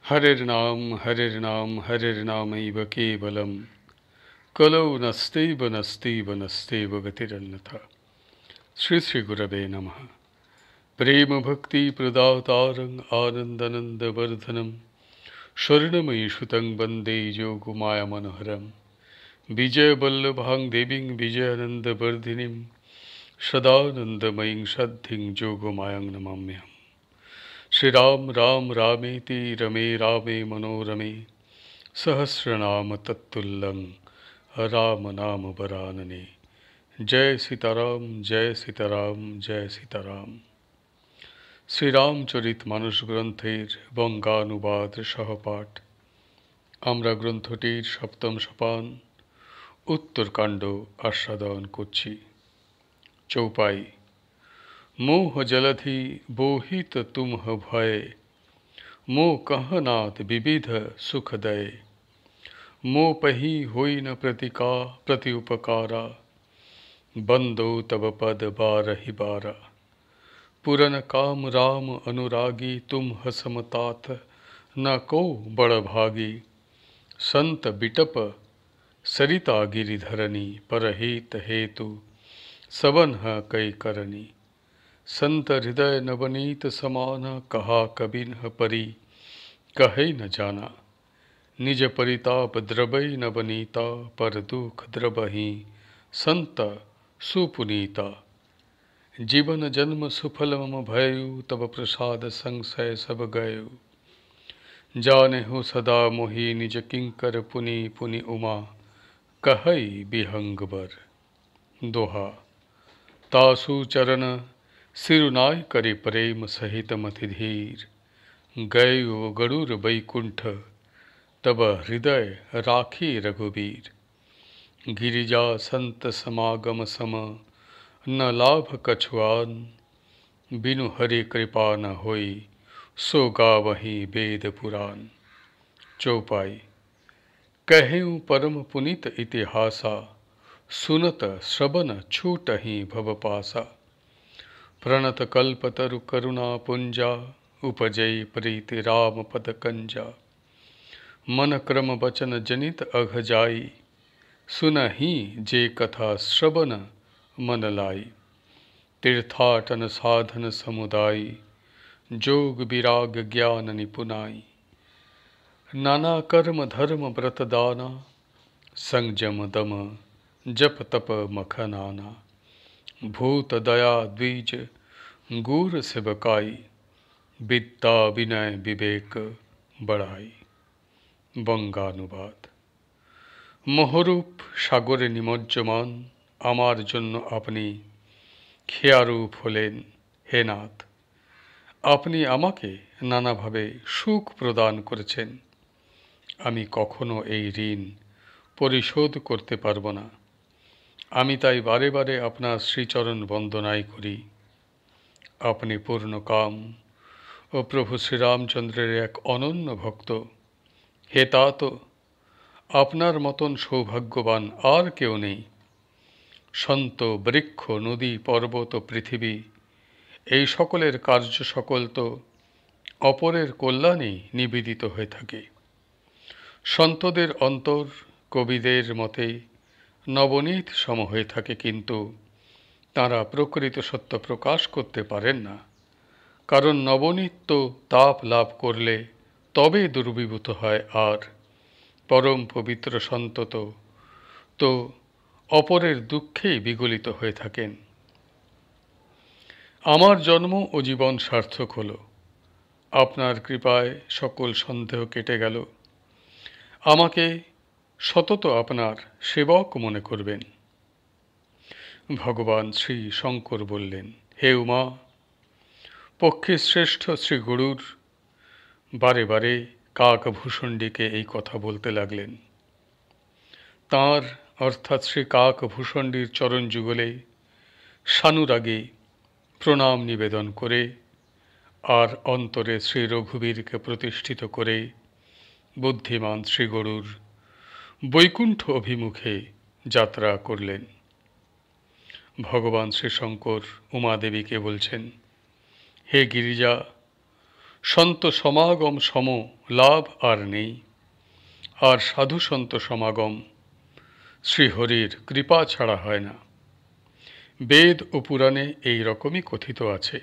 हरिर्नाम हरिर्नामैव केवलम कलौ नस्त्यैव नस्त्यैव नस्त्यैव गतिरन्यथा। श्री श्री गुरवे नमः। प्रेम भक्ति प्रदातारं आनंदानंद वर्धनम स्वर्णमयी सुतं वंदे जोगमाया मनोहरम विजय वल्लभां देवीं विजयानंद वर्धिनीं सदानंदमयीं सद्धिं जोगमायां नमाम्यहम्। श्री राम राम रामेति रमे रामे मनोरमे सहस्रनाम तत्तुल्यं राम नाम वरानने। जय सीताराम जय सीताराम जय सीताराम। श्री रामचरित मानस ग्रंथेर बंगानुबाद सहपाठ। आम्रा ग्रंथटिर सप्तम सोपान उत्तरकांड आस्वादन करछि। चौपाई। मोह जलधि बोहित तुम्ह भय मोह कहनाथ विविध सुख दय मोह पही होई न प्रति उपकारा बंदो तब पद बारहि बारा पुरन काम राम अनुरागी तुम हसमतात न को बड़ भागी संत बिटप सरिता गिरिधरनी परहित हेतु सबन कई करनी संत हृदय नवनीत समान कहा कबिन परी कहे न जाना निज परिताप द्रवई नवनीता पर दुख द्रवही संत सुपुनीता जीवन जन्म सुफल मम भयु तब प्रसाद संशय सब गयु जाने हो सदा मोहि निज किंकर पुनि पुनि उमा कहई विहंगवर। दोहा। तासु चरण सिरुनाय करे प्रेम सहित मति धीर गयो गरुर वैकुंठ तब हृदय राखी रघुवीर गिरिजा संत समागम सम न लाभ कछुआन बिनु हरि कृपा न होई सो गावहीं वेद पुराण। चौपाई। कहेउ परम पुनित इतिहासा सुनत श्रवण छूटहि भवपासा प्रणत कल्पतरु करुणा पुंजा उपजय प्रीति राम पद कंजा मन क्रम वचन जनित अघ जाई सुनहि जे कथा श्रवण मन लाई तीर्थाटन साधन समुदायी जोग विराग ज्ञान निपुनाई नाना कर्म धर्म व्रत दाना संजम दम जप तप मखनाना भूत दया द्विज गुर सेवकाई विद्या विनय विवेक बढ़ाई। बंगानुबाद। मोहरूप सागरे निमज्जमान आमार जन्य अपनी खेयारूप हलेन हे नाथ। अपनी आमाके नानाभावे सुख प्रदान करेছেন। आमी कखनो এই ঋণ পরিশোধ করতে পারব না। আমি তাই বারে বারে আপনার শ্রীচরণ বন্দনাই করি। আপনি পূর্ণ কাম ও প্রভু শ্রীরামচন্দ্রের এক অনন্য ভক্ত। হে तात আপনার মতন সৌভাগ্যবান আর কেউ নেই। সন্ত বৃক্ষ নদী পর্বত পৃথিবী এই সকলের কার্য সকল তো অপরের কল্যাণে নিবেদিত হয়ে থাকে। সন্তদের অন্তর কবিদের মতে নবনীত সম হয়ে থাকে, কিন্তু তাঁরা প্রকৃত সত্য প্রকাশ করতে পারেন না। কারণ নবনীত তাপ লাভ করলে তবে দুর্বিভূত হয়, আর পরম পবিত্র সন্ত তো অপরের দুঃখেই বিগলিত হয়ে থাকেন। আমার জন্ম ও জীবন সার্থক হলো। আপনার কৃপায় সকল সন্দেহ কেটে গেল। আমাকে সতত আপনার সেবক মনে করবেন। ভগবান শ্রী শঙ্কর বললেন, হে উমা, পক্ষে শ্রেষ্ঠ শ্রী গরুর বারে বারে কাকভূষণ্ডীকে এই কথা বলতে লাগলেন। তাঁর অর্থাৎ শ্রী কাকভূষণ্ডীর চরণ যুগলে সানুরাগে প্রণাম নিবেদন করে আর অন্তরে শ্রী রঘুবীরকে প্রতিষ্ঠিত করে বুদ্ধিমান শ্রী গরুর বৈকুণ্ঠ অভিমুখে যাত্রা করলেন। ভগবান শ্রী শঙ্কর উমাদেবীকে বলছেন, হে গিরিজা, সন্ত সমাগম সম লাভ আর নেই, আর সাধু সন্ত সমাগম শ্রীহরির কৃপা ছাড়া হয় না। বেদ ও পুরাণে এই রকমই কথিত আছে।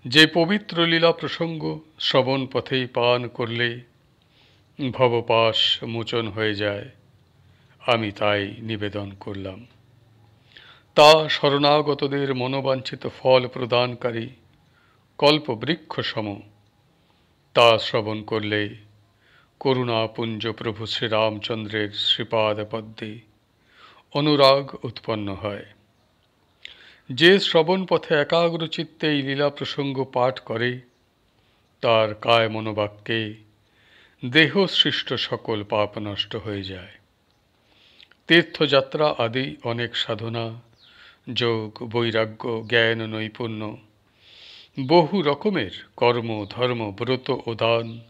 যে পবিত্র লীলা প্রসঙ্গ শ্রবণ পথেই পান করলে ভবপাশ মোচন হয়ে যায়, আমি তাই নিবেদন করলাম। তা শরণাগতদের মনোবাঞ্ছিত ফল প্রদানকারী কল্পবৃক্ষ সম। তা শ্রবণ করলে করুণাপুঞ্জ প্রভু শ্রীরামচন্দ্রের শ্রীপাদপদ্মে অনুরাগ উৎপন্ন হয়। যে শ্রবণ পথে একাগ্রচিত্তে এই লীলা প্রসঙ্গ পাঠ করে, তার কায় মনোবাক্যে দেহ সৃষ্ট সকল পাপ নষ্ট হয়ে যায়। তীর্থযাত্রা আদি অনেক সাধনা, যোগ, বৈরাগ্য, জ্ঞান, নৈপুণ্য, বহু রকমের কর্ম, ধর্ম, ব্রত ও দান,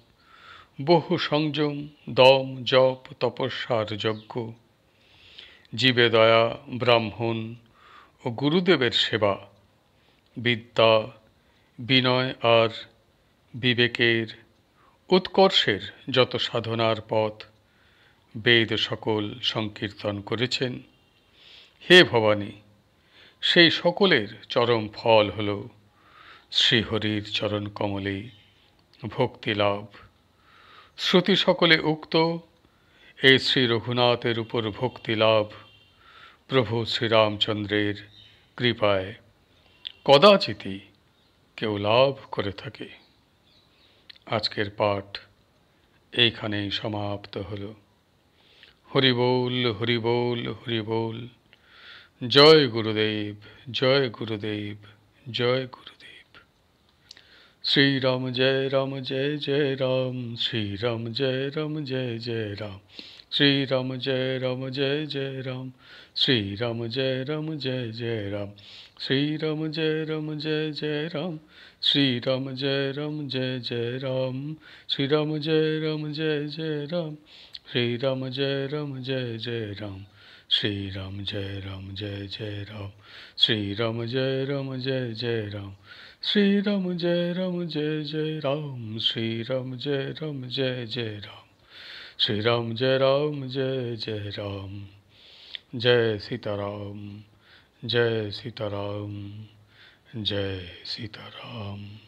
বহু সংযম, দম, জপ, তপস্যার যজ্ঞ, জীবে দয়া, ব্রাহ্মণ ও গুরুদেবের সেবা, বিদ্যা, বিনয় আর বিবেকের উৎকর্ষের যত সাধনার পথ বেদ সকল সংকীর্তন করেছেন। হে ভবানী, সেই সকলের চরম ফল হল শ্রীহরির চরণ কমলে ভক্তি লাভ। শ্রুতি সকলে উক্ত এই শ্রী রঘুনাথের উপর ভক্তি লাভ প্রভু শ্রীরামচন্দ্রের কৃপায় কদাচিৎই কেউ লাভ করে থাকে। আজকের পাঠ এইখানেই সমাপ্ত হল। হরি বল, হরি বল, হরি বল। জয় গুরুদেব, জয় গুরুদেব, জয় গুরুদেব। শ্রীরাম জয় রাম, জয় জয় রাম। শ্রীরাম জয় রাম, জয় জয় রাম। শ্রীরাম জয় রাম, জয় জয় রাম। শ্রীরাম জয় রাম, জয় জয় রাম। শ্রীরাম জয় রাম, জয় জয় রাম। শ্রীরাম জয় রাম, জয় জয় রাম। শ্রীরাম জয় রাম, জয় জয় রাম। শ্রীরাম জয় রাম, জয় জয় রাম। শ্রীরাম জয় রাম, জয় জয় রাম। শ্রীরাম জয় রাম, জয় জয় রাম। শ্রীরাম জয় রাম, জয় জয় রাম। শ্রীরাম জয় রাম, জয় জয় রাম। শ্রীরাম জয় রাম, জয় জয় রাম। জয় সীতারাম, জয় সীতারাম, জয় সীতারাম।